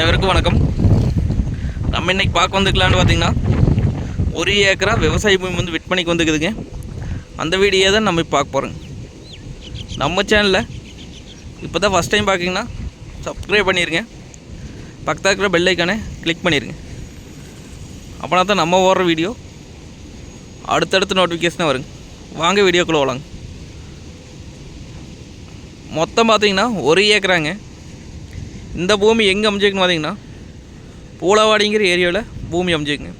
அனைவருக்கும் வணக்கம். நம்ம இன்றைக்கி பார்க்க வந்துக்கலான்னு பார்த்தீங்கன்னா, 1 ஏக்கரா விவசாய பூமி வந்து விற்பனைக்கு வந்துக்குதுங்க. அந்த வீடியோ தான் நம்ம இப்போ பார்க்க போகிறோங்க. நம்ம சேனலில் இப்போ தான் ஃபஸ்ட் டைம் பார்க்கிங்கன்னா சப்ஸ்கிரைப் பண்ணிடுங்க. பக்கத்தில் இருக்கிற பெல் ஐக்கானை கிளிக் பண்ணிடுங்க. அப்படின்னா தான் நம்ம ஓடுற வீடியோ அடுத்தடுத்து நோட்டிஃபிகேஷனாக வருங்க. வாங்க வீடியோக்குள்ளே போகலாங்க. மொத்தம் பார்த்திங்கன்னா 1 ஏக்கராங்க. இந்த பூமி எங்கே அமைஞ்சிருக்குன்னு பார்த்தீங்கன்னா, பூலவாடிங்கிற ஏரியாவில் பூமி அமைஞ்சிருக்குங்க.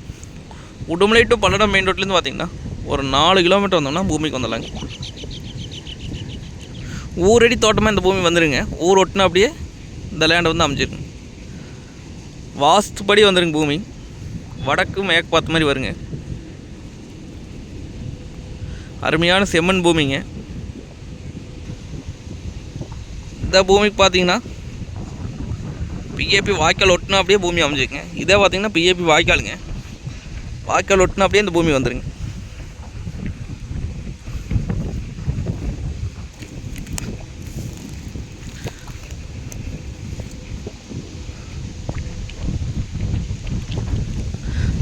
உடுமலை டு பல்லடம் மெயின் ரோட்லேருந்து பார்த்திங்கன்னா ஒரு 4 கிலோமீட்டர் வந்தோம்னா பூமிக்கு வந்துடலாங்க. ஊரடி தோட்டமாக இந்த பூமி வந்துடுங்க. ஊர் ஒட்டினா அப்படியே இந்த லேண்டை வந்து அமைஞ்சிருக்குங்க. வாஸ்துப்படி வந்துடுங்க. பூமி வடக்கு மேற்கு பார்த்த மாதிரி வருங்க. அருமையான செம்மண் பூமிங்க. இந்த பூமிக்கு பார்த்தீங்கன்னா பிஏபி வாய்க்கால் ஒட்டினா அப்படியே பூமி அமைஞ்சிருக்குங்க. இதே பார்த்தீங்கன்னா பிஏபி வாய்க்காலுங்க. வாய்க்கால் ஒட்டினா அப்படியே இந்த பூமி வந்துடுங்க.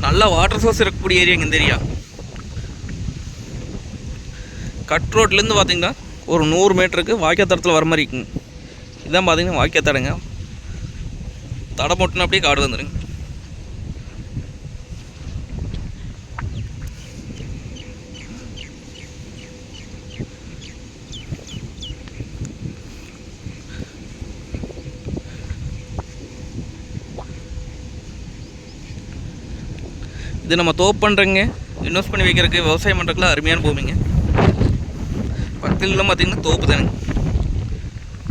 நல்ல வாட்டர் சோர்ஸ் இருக்கக்கூடிய ஏரியாங்க இந்த ஏரியா. கட் ரோட்லேருந்து பார்த்தீங்கன்னா ஒரு 100 மீட்டருக்கு வாய்க்கால் தடத்தில் வர மாதிரி இருக்குங்க. இதான் பார்த்தீங்கன்னா வாய்க்கால் தடங்க. தடம் மட்டும் அப்படியே காடு வந்துடுங்க. இது நம்ம தோப்பு பண்ணுறங்க, இன்வெஸ்ட் பண்ணி வைக்கிறதுக்கு, விவசாயம் பண்ணுறதுக்குலாம் அருமையான பூமிங்க. பக்கத்துலலாம் பார்த்திங்கன்னா தோப்பு தானுங்க.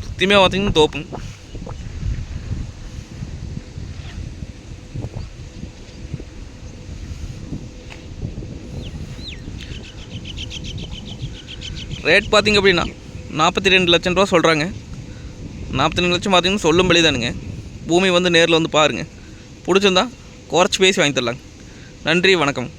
சுற்றியுமே பார்த்திங்கன்னா தோப்புங்க. ரேட் பார்த்திங்க அப்படின்னா 42 லட்சம் ரூபா சொல்கிறாங்க. 42 லட்சம் பார்த்திங்கன்னா சொல்லும் படி தானுங்க. பூமி வந்து நேரில் வந்து பாருங்கள். பிடிச்சிருந்தா குறைச்சி பேசி வாங்கி தரலாங்க. நன்றி, வணக்கம்.